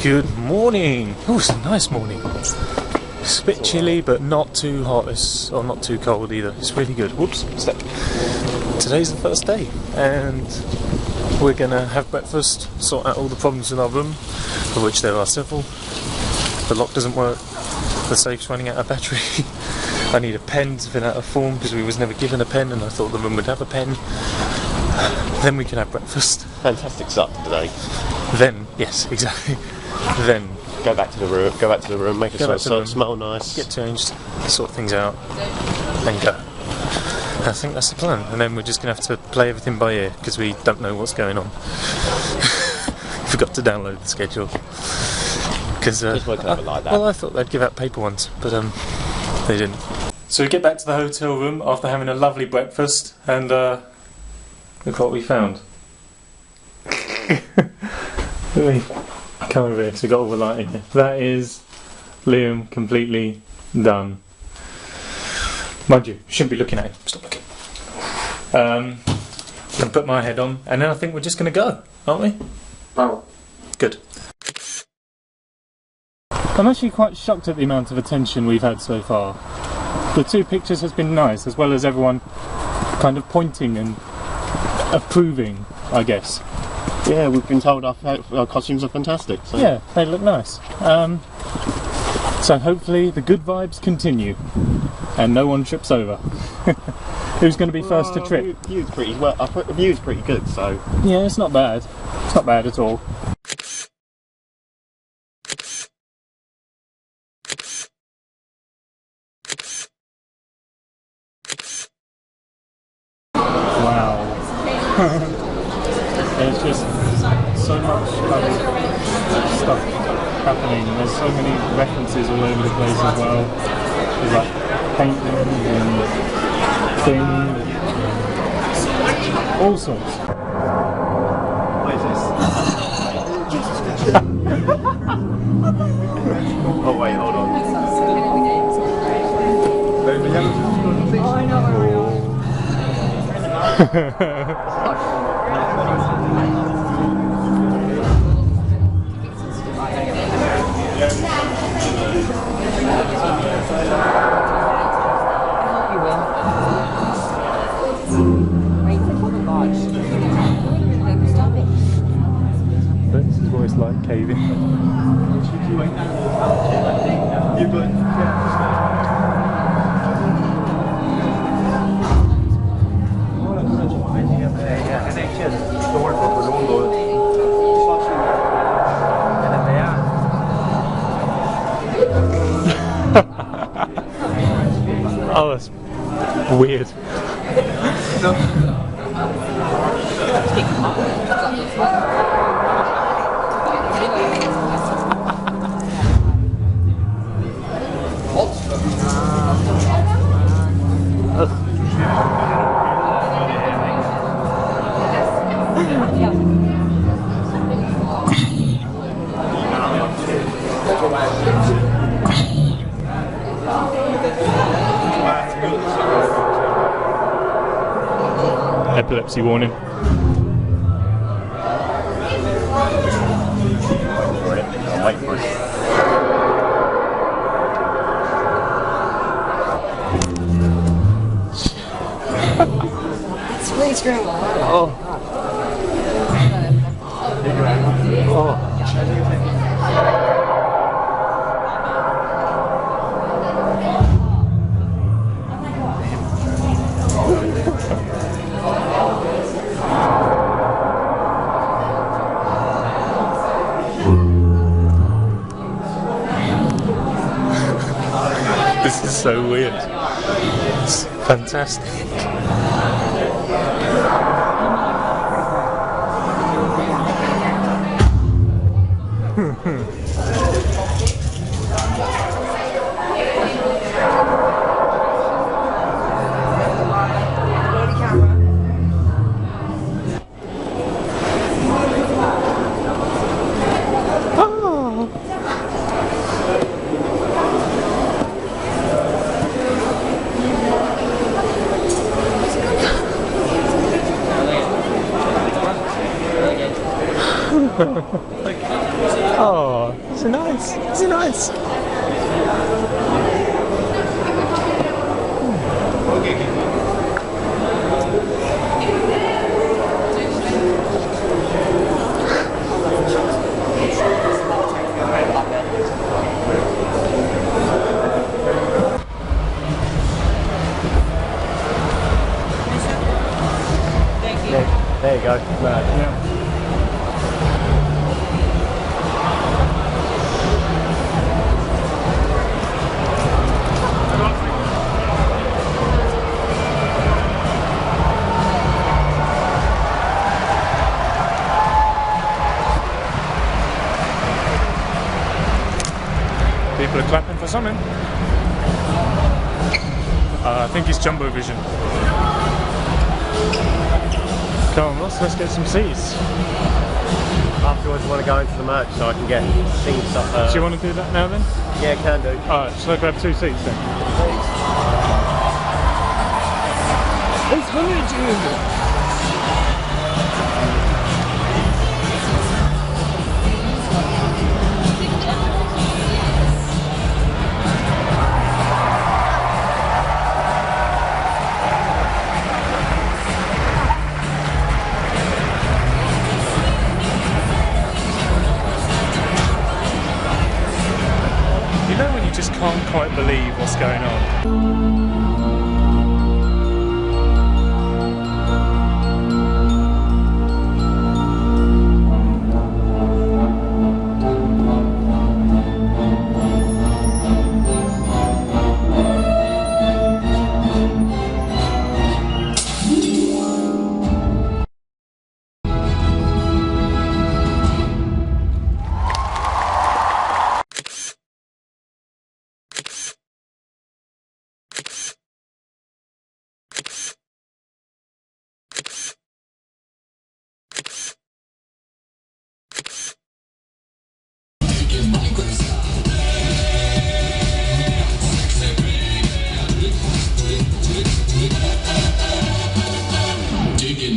Good morning! Oh, it's a nice morning. It's a bit chilly, but not too hot, or not too cold either. It's really good. Whoops, step. Today's the first day, and we're gonna have breakfast, sort out all the problems in our room, of which there are several. The lock doesn't work, the safe's running out of battery. I need a pen to fill out a form because we was never given a pen, and I thought the room would have a pen. Then we can have breakfast. Fantastic start to the day. Then, yes, exactly. Then go back to the room. Make it smell nice. Get changed, sort things out, and go. I think that's the plan. And then we're just gonna have to play everything by ear because we don't know what's going on. Forgot to download the schedule. Because like that. Well, I thought they'd give out paper ones, but they didn't. So we get back to the hotel room after having a lovely breakfast, and look what we found. Let me come over here, so we've got all the light in here. That is Liam completely done. Mind you, shouldn't be looking at him. Stop looking. I'm going to put my head on, and then I think we're just going to go, aren't we? Oh. Good. I'm actually quite shocked at the amount of attention we've had so far. The 2 pictures has been nice, as well as everyone kind of pointing and approving, I guess. Yeah, we've been told our costumes are fantastic. So. Yeah, they look nice. So hopefully the good vibes continue and no one trips over. Who's going to be first to trip? The view's pretty good, so... Yeah, it's not bad. It's not bad at all. Wow. There's just so much stuff happening. There's so many references all over the place as well. There's like paintings and things, all sorts. What is this? Oh wait, hold on. Oh, I know. This is what it's like caving. Oh, that's weird. Epilepsy warning. Wait for it. It's really screwing. Oh. Oh. This is so weird. It's fantastic. Oh. Oh, so nice. So nice. There you go. Yeah. People are clapping for something. I think it's Jumbo Vision. Come on, Ross, let's get some seats. Afterwards, I want to go into the merch so I can get things up. Do you want to do that now then? Yeah, can do. Alright, shall I grab 2 seats then? It's Huntington! Just can't quite believe what's going on.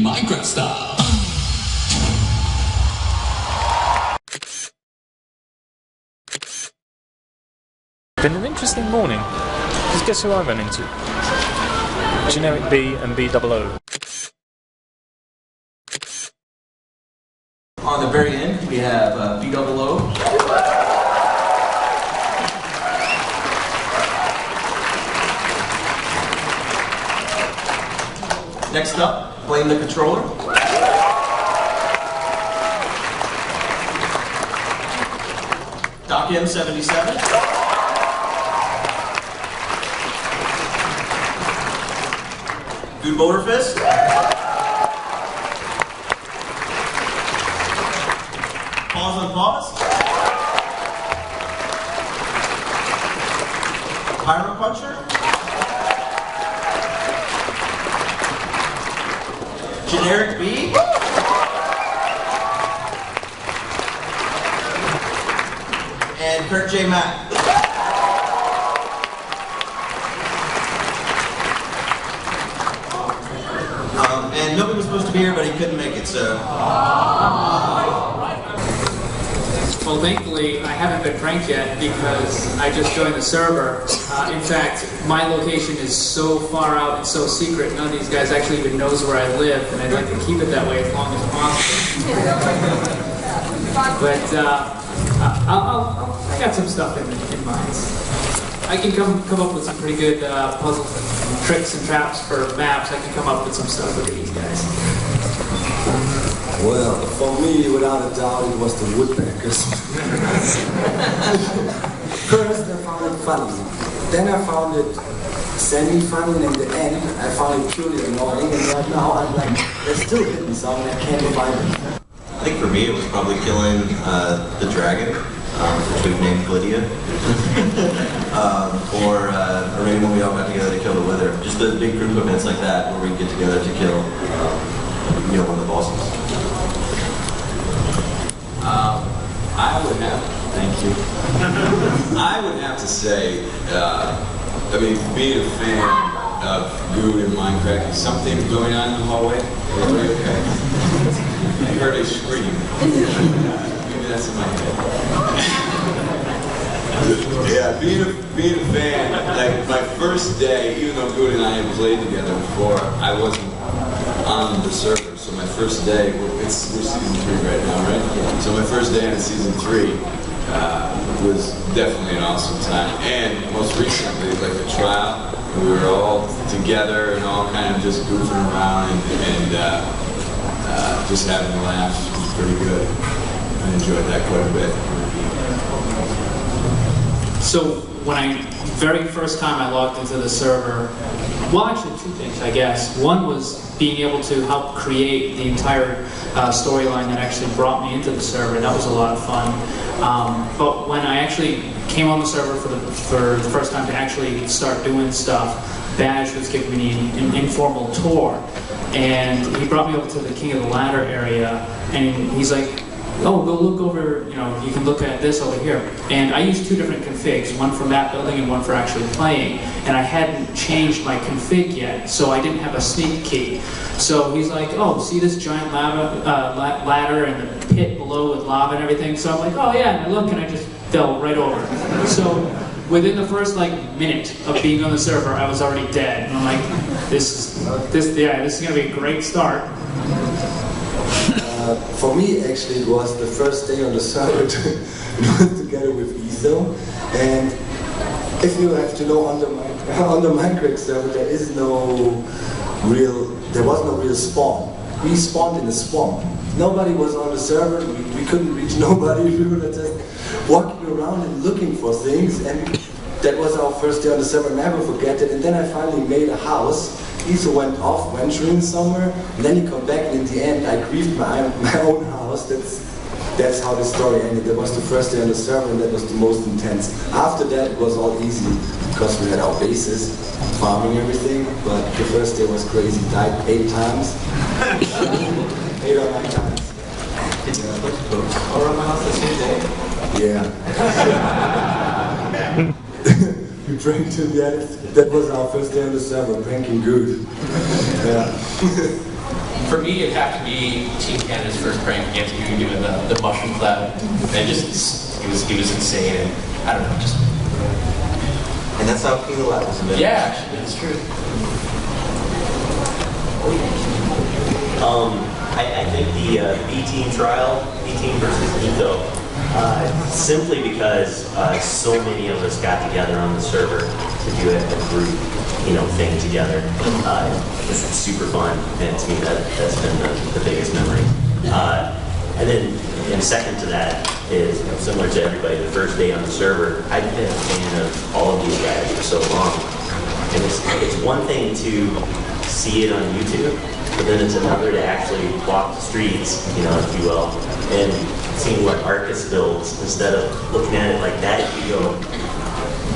Minecraft style. Been an interesting morning. Because guess who I ran into? Generic B and B00. On the very end, we have B00. Next up, Blame the Controller. Doc M77. Good Motorfist. Pause on Pause. Pyro Puncher. Generic B. And Kurt J. Mack. And nobody was supposed to be here, but he couldn't make it, so. Well, thankfully, I haven't been pranked yet because I just joined the server. In fact, my location is so far out and so secret, none of these guys actually even knows where I live, and I'd like to keep it that way as long as possible. But I got some stuff in mind. I can come up with some pretty good puzzles and tricks and traps for maps. I can come up with some stuff with these guys. Well, for me, without a doubt, it was the woodpeckers. First, I found it funny. Then I found it semi-funny, and in the end, I found it purely annoying. And right now, I'm like, they're still hitting something, I can't revive it. I think for me, it was probably killing the dragon, which we've named Lydia. Or maybe when we all got together to kill the Wither. Just the big group events like that, where we get together to kill, one of the bosses. I would have, thank you. I would have to say, being a fan of Good and Mindcrack, is something going on in the hallway? Are we okay? I heard a scream. mess in my head. Yeah, being a fan, like my first day, even though Good and I had played together before, I wasn't on the server. So my first day, we're season 3 right now, right? So my first day on season 3 was definitely an awesome time. And most recently, like the trial, we were all together and all kind of just goofing around and just having a laugh. It was pretty good. I enjoyed that quite a bit. So when very first time I logged into the server, well, actually 2 things, I guess. One was being able to help create the entire storyline that actually brought me into the server. That was a lot of fun. But when I actually came on the server for the first time to actually start doing stuff, Bash was giving me an informal tour, and he brought me over to the King of the Ladder area, and he's like, oh, go look over, you know, you can look at this over here. And I used 2 different configs, one for map building and one for actually playing. And I hadn't changed my config yet, so I didn't have a sneak key. So he's like, oh, see this giant ladder and the pit below with lava and everything? So I'm like, oh yeah, and I look and I just fell right over. So within the first minute of being on the server, I was already dead. And I'm like, this is gonna be a great start. For me, actually, it was the first day on the server together with Iso. And if you have to know, on the Mindcrack server, there was no real spawn. We spawned in a swamp. Nobody was on the server. We couldn't reach nobody. We were just walking around and looking for things. And that was our first day on the server. Never forget it. And then I finally made a house. Iso went off venturing somewhere, and then he come back, and in the end I grieved my own house. That's how the story ended. That was the first day on the server, and that was the most intense. After that it was all easy, because we had our bases, farming everything, but the first day was crazy. Died 8 times. 8 or 9 times. Did you put books all around my house the same day? Yeah. We pranked him, yeah. That was our first day on the server, pranking good. Yeah. For me, it'd have to be Team Canada's first prank against you doing the mushroom cloud. And just, he was insane, and I don't know, just... And that's how King of the Ladder was invented. Yeah, actually, that's true. I think the B-Team trial, B-Team versus Eco, simply because so many of us got together on the server to do a group, thing together. It's super fun, and to me that's been the biggest memory. And then, second to that is, similar to everybody, the first day on the server, I've been a fan of all of these guys for so long. And it's one thing to see it on YouTube, but then it's another to actually walk the streets, if you will, and seeing what Arcus builds. Instead of looking at it like that, you go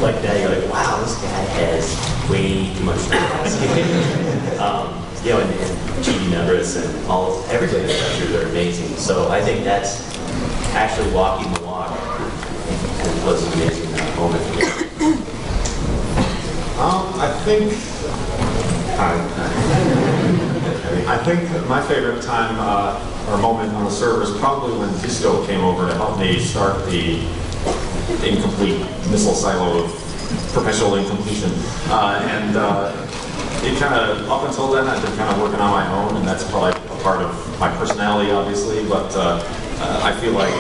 like that, you're like, wow, this guy has way too much space. And G.D. Nevers and everybody's pictures are amazing. So I think that's actually walking the walk, and it was an amazing moment for me. I think my favorite time or moment on the server is probably when Disco came over to help me start the incomplete missile silo of perpetual incompletion. It kind of, up until then, I've been kind of working on my own, and that's probably a part of my personality, obviously, but I feel like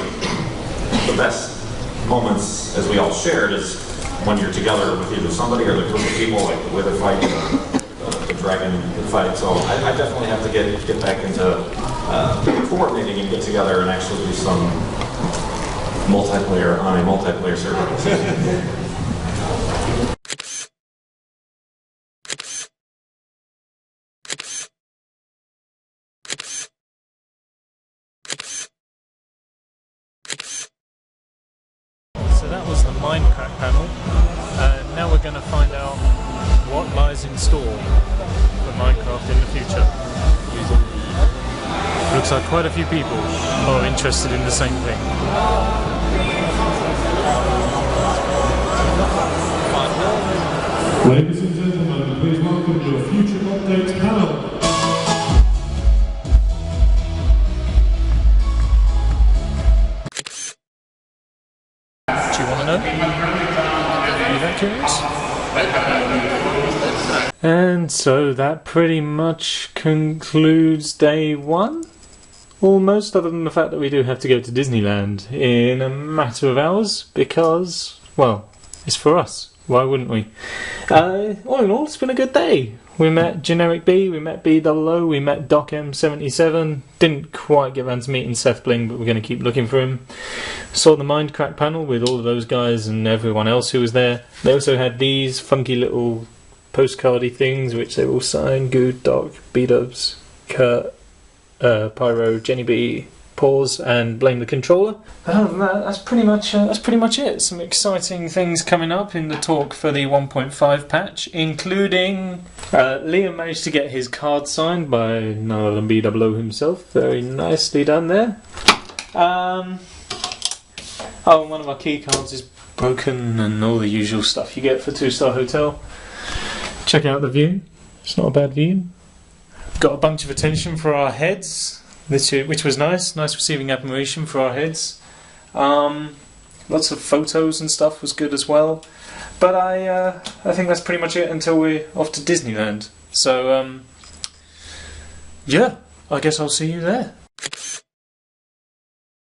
the best moments, as we all shared, is when you're together with either somebody or the group of people, like the Wither fight, the dragon fight. So I definitely have to get back into coordinating and get together and actually do some multiplayer on a multiplayer server. So that was the Mindcrack panel. Now we're going to find out what lies in store for Minecraft in the future. Looks like quite a few people are interested in the same thing. Ladies and gentlemen, please welcome the Future Update panel. Do you want to know? Are you that curious? And so that pretty much concludes day one. Almost, other than the fact that we do have to go to Disneyland in a matter of hours because, well, it's for us. Why wouldn't we? All in all, it's been a good day. We met Generic B, we met B00, we met Doc M77. Didn't quite get around to meeting Seth Bling, but we're going to keep looking for him. Saw the Mindcrack panel with all of those guys and everyone else who was there. They also had these funky little postcardy things, which they all signed. Good, Doc, B-Dubs, Kurt, Pyro, Jenny B, Pause, and Blame the Controller. Other than that, that's pretty much it. Some exciting things coming up in the talk for the 1.5 patch, including Liam managed to get his card signed by none other than B00 himself. Very nicely done there. Oh, one of our key cards is broken and all the usual stuff you get for 2-star hotel. Check out the view. It's not a bad view. Got a bunch of attention for our heads, which was nice. Nice receiving admiration for our heads. Lots of photos and stuff was good as well. But I think that's pretty much it until we're off to Disneyland. So, yeah, I guess I'll see you there.